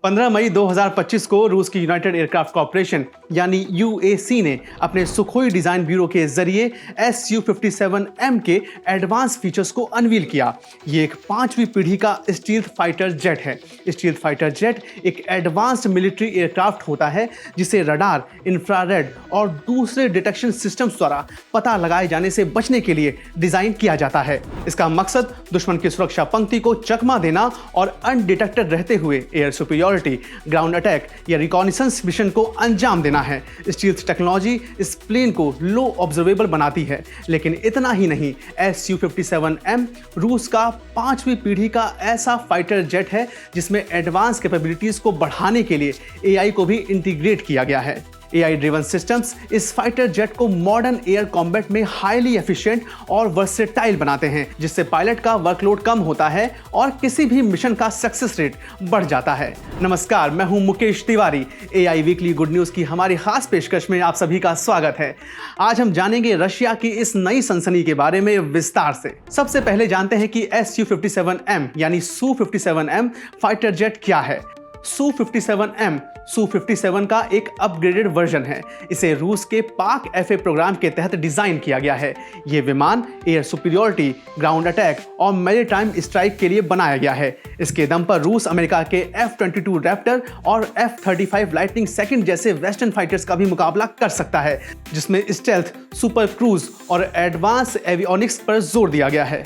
15 मई 2025 को रूस की यूनाइटेड एयरक्राफ्ट कॉर्पोरेशन यानी यूएसी ने अपने सुखोई डिजाइन ब्यूरो के जरिए Su-57M के एडवांस फीचर्स को अनवील किया। ये एक 5वीं पीढ़ी का स्टील्थ फाइटर जेट है। स्टील्थ फाइटर जेट एक एडवांस्ड मिलिट्री एयरक्राफ्ट होता है जिसे रडार, इंफ्रारेड और दूसरे डिटेक्शन सिस्टम्स द्वारा पता लगाए जाने से बचने के लिए डिजाइन किया जाता है। इसका मकसद दुश्मन की सुरक्षा पंक्ति को चकमा देना और अनडिटेक्टेड रहते हुए एयर सुपीरियरिटी, ग्राउंड अटैक या रिकॉनिसेंस मिशन को अंजाम देना है। स्टील्थ टेक्नोलॉजी इस प्लेन को लो ऑब्जर्वेबल बनाती है, लेकिन इतना ही नहीं, Su-57M रूस का 5वीं पीढ़ी का ऐसा फाइटर जेट है जिसमें एडवांस कैपेबिलिटीज को बढ़ाने के लिए AI को भी इंटीग्रेट किया गया है। AI ड्रिवन सिस्टम्स इस फाइटर जेट को मॉडर्न एयर कॉम्बैट में हाईली एफिशिएंट और वर्सेटाइल बनाते हैं, जिससे पायलट का वर्कलोड कम होता है और किसी भी मिशन का सक्सेस रेट बढ़ जाता है। नमस्कार, मैं हूं Mukesh Tiwari. AI weekly good news की हमारी खास पेशकश में आप सभी का स्वागत है। आज हम जानेंगे रशिया की इस नई सनसनी के बारे में विस्तार से। सबसे पहले जानते हैं कि Su-57M यानी Su-57M फाइटर जेट क्या है। Su-57M Su-57 का एक अपग्रेडेड वर्जन है। इसे रूस के पाक FA प्रोग्राम के तहत डिजाइन किया गया है। ये विमान एयर सुपीरियरिटी, ग्राउंड अटैक और मैरीटाइम स्ट्राइक के लिए बनाया गया है। इसके दम पर रूस अमेरिका के F-22 रैप्टर और F-35 लाइटनिंग सेकंड जैसे वेस्टर्न फाइटर्स का भी मुकाबला कर सकता है, जिसमें स्टेल्थ, सुपर क्रूज और एडवांस एवियोनिक्स पर जोर दिया गया है।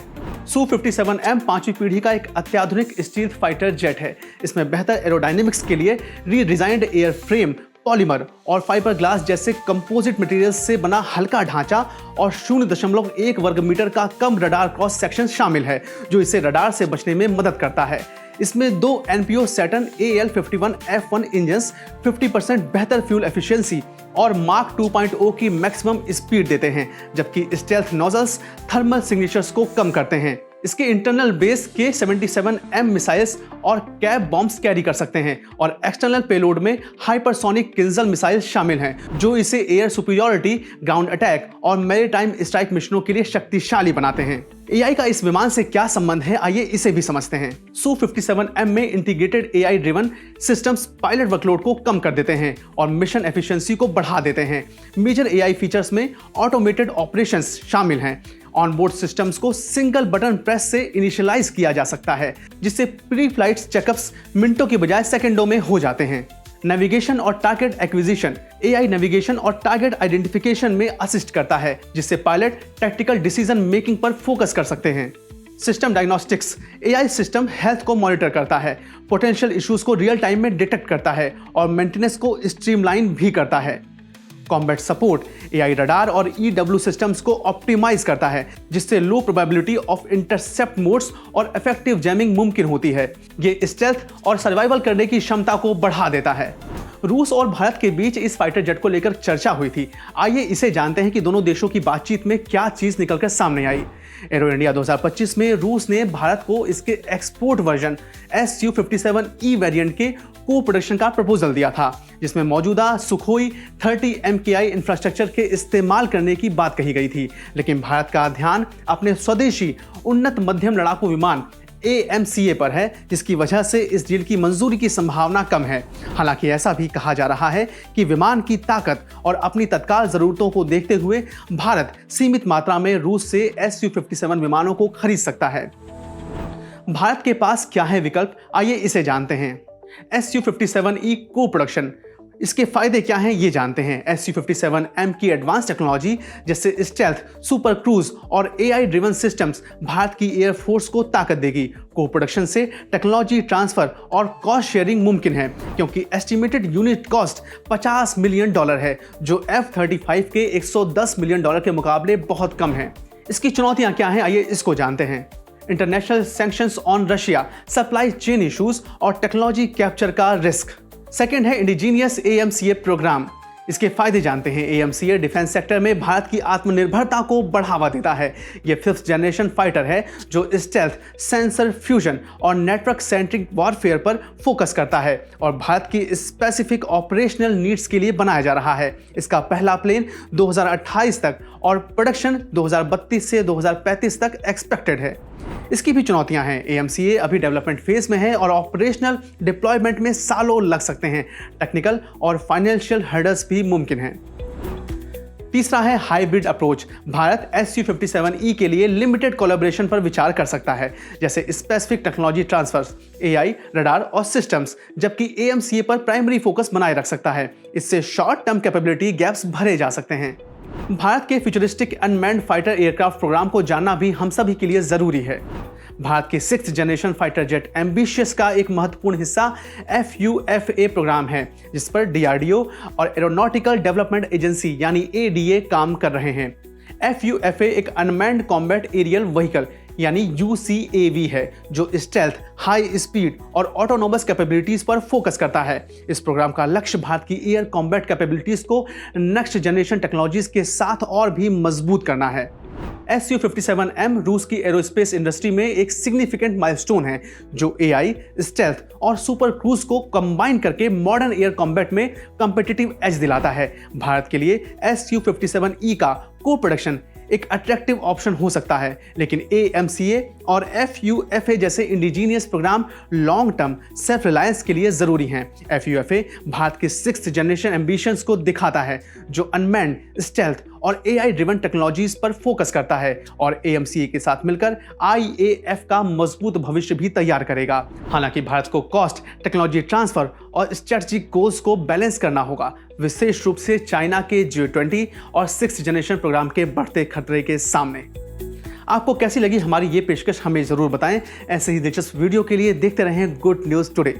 Su-57M 5वीं पीढ़ी का एक अत्याधुनिक स्टील्थ फाइटर जेट है। इसमें बेहतर एरोडायनेमिक्स के लिए रीडिजाइंड एयर फ्रेम, पॉलीमर और फाइबर ग्लास जैसे कंपोजिट मटेरियल्स से बना हल्का ढांचा और 0.1 वर्ग मीटर का कम रडार क्रॉस सेक्शन शामिल है, जो इसे रडार से बचने में मदद करता है। इसमें 2 NPO सैटर्न AL-51F1 इंजन्स 50% बेहतर फ्यूल एफिशिएंसी और मार्क 2.0 की मैक्सिमम स्पीड देते हैं, जबकि स्टेल्थ नोजल्स थर्मल सिग्नेचर्स को कम करते हैं। इसके इंटरनल बेस K-77M मिसाइल्स और कैब बॉम्ब्स कैरी कर सकते हैं और एक्सटर्नल पेलोड में हाइपरसोनिक किंजल मिसाइल्स शामिल हैं, जो इसे एयर सुपीरियरिटी, ग्राउंड अटैक और मैरीटाइम स्ट्राइक मिशनों के लिए शक्तिशाली बनाते हैं। AI का इस विमान से क्या संबंध है, आइए इसे भी समझते हैं। Su-57M में integrated AI driven systems pilot workload को कम कर देते हैं और मिशन एफिशिएंसी को बढ़ा देते हैं। मेजर AI फीचर्स में ऑटोमेटेड ऑपरेशंस शामिल हैं। ऑनबोर्ड सिस्टम्स को सिंगल बटन प्रेस से इनिशियलाइज किया जा सकता है, जिससे प्री फ्लाइट चेकअप्स मिनटों की बजाय सेकंडों में हो जाते हैं। नेविगेशन और टारगेट एक्विजिशन AI नेविगेशन और टारगेट आइडेंटिफिकेशन में असिस्ट करता है, जिससे पायलट टैक्टिकल डिसीजन मेकिंग पर फोकस कर सकते हैं। System diagnostics AI system health को मॉनिटर करता है, पोटेंशियल इश्यूज को रियल टाइम में डिटेक्ट करता है और मेंटेनेंस को स्ट्रीमलाइन भी करता है। कॉम्बैट सपोर्ट AI रडार और EW सिस्टम्स को ऑप्टिमाइज करता है, जिससे लो प्रोबेबिलिटी ऑफ इंटरसेप्ट मोड्स और इफेक्टिव जैमिंग मुमकिन होती है। ये स्टेल्थ और सर्वाइवल करने की क्षमता को बढ़ा देता है। रूस और भारत के बीच इस फाइटर जेट को लेकर चर्चा हुई थी। आइए इसे जानते हैं कि दोनों देशों की बातचीत में क्या चीज निकलकर सामने आई। एरो इंडिया 2025 में रूस ने भारत को इसके एक्सपोर्ट वर्जन Su-57E वेरिएंट के को प्रोडक्शन का प्रपोजल दिया था, जिसमें मौजूदा सुखोई 30 MKI इंफ्रास्ट्रक्चर के इस्तेमाल करने की बात कही गई थी। लेकिन भारत का ध्यान अपने स्वदेशी उन्नत मध्यम लड़ाकू विमान AMCA पर है, जिसकी वजह से इस डील की मंजूरी की संभावना कम है। हालांकि ऐसा भी कहा जा रहा है कि विमान की ताकत और अपनी तत्काल जरूरतों को देखते हुए भारत सीमित मात्रा में रूस से Su-57 विमानों को खरीद सकता है। भारत के पास क्या है विकल्प, आइए इसे जानते हैं। Su-57E को प्रोडक्शन, इसके फायदे क्या हैं ये जानते हैं। Su-57M की एडवांस टेक्नोलॉजी जैसे स्टेल्थ, सुपर क्रूज और AI ड्रिवन सिस्टम्स भारत की एयर फोर्स को ताकत देगी। को प्रोडक्शन से टेक्नोलॉजी ट्रांसफर और कॉस्ट शेयरिंग मुमकिन है, क्योंकि एस्टिमेटेड यूनिट कॉस्ट $50 मिलियन है, जो F-35 के $110 मिलियन के मुकाबले बहुत कम है। इसकी चुनौतियां क्या हैं, आइए इसको जानते हैं। International sanctions on Russia, supply chain issues और टेक्नोलॉजी कैप्चर का रिस्क। सेकेंड है इंडिजीनियस AMCA प्रोग्राम। इसके फायदे जानते हैं। AMCA डिफेंस सेक्टर में भारत की आत्मनिर्भरता को बढ़ावा देता है। यह 5th जनरेशन फाइटर है जो स्टेल्थ, सेंसर फ्यूजन और नेटवर्क सेंट्रिक वॉरफेयर पर फोकस करता है और भारत की स्पेसिफिक ऑपरेशनल नीड्स के लिए बनाया जा रहा है। इसका पहला प्लेन 2028 तक और प्रोडक्शन 2032 से 2035 तक एक्सपेक्टेड है। इसकी भी चुनौतियां हैं। AMCA अभी डेवलपमेंट फेज में है और ऑपरेशनल डिप्लॉयमेंट में सालों लग सकते हैं। टेक्निकल और फाइनेंशियल हर्डल्स भी मुमकिन हैं। तीसरा है हाइब्रिड अप्रोच। भारत Su-57E के लिए लिमिटेड कोलैबोरेशन पर विचार कर सकता है, जैसे specific technology transfers, AI, radar और सिस्टम्स, जबकि AMCA पर प्राइमरी फोकस बनाए रख सकता है। इससे शॉर्ट टर्म कैपेबिलिटी गैप्स भरे जा सकते हैं। भारत के futuristic unmanned fighter aircraft program को जानना भी हम सभी के लिए जरूरी है। भारत के 6th generation fighter jet ambitious का एक महत्वपूर्ण हिस्सा FUFA प्रोग्राम है, जिस पर DRDO और एरोनॉटिकल डेवलपमेंट एजेंसी यानी ADA काम कर रहे हैं। FUFA एक अनमैन्ड कॉम्बैट एरियल व्हीकल यानी UCAV है, जो स्टेल्थ, हाई स्पीड और ऑटोनोमस कैपेबिलिटीज पर फोकस करता है। इस प्रोग्राम का लक्ष्य भारत की एयर कॉम्बैट कैपेबिलिटीज को नेक्स्ट जनरेशन टेक्नोलॉजीज के साथ और भी मजबूत करना है। Su-57M रूस की एरोस्पेस इंडस्ट्री में एक सिग्निफिकेंट माइलस्टोन है, जो AI, स्टेल्थ और सुपर क्रूज को कंबाइन करके मॉडर्न एयर कॉम्बैट में कॉम्पिटिटिव एज दिलाता है। भारत के लिए Su-57E का को प्रोडक्शन एक अट्रैक्टिव ऑप्शन हो सकता है, लेकिन AMCA और FUFA जैसे indigenous program long term self reliance के लिए जरूरी हैं। FUFA भारत के 6th जनरेशन एम्बिशंस को दिखाता है, जो अनमैन्ड, स्टेल्थ और AI ड्रिवन टेक्नोलॉजीज पर फोकस करता है, और AMCA के साथ मिलकर IAF का मजबूत भविष्य भी तैयार करेगा। हालांकि भारत को कॉस्ट, टेक्नोलॉजी ट्रांसफर और स्ट्रेटजिक गोल्स को बैलेंस करना होगा, विशेष रूप से चाइना के G20 और 6th जनरेशन प्रोग्राम के बढ़ते खतरे के सामने। आपको कैसी लगी हमारी ये पेशकश, हमें जरूर बताएं। ऐसे ही दिलचस्प वीडियो के लिए देखते रहें गुड न्यूज़ टुडे।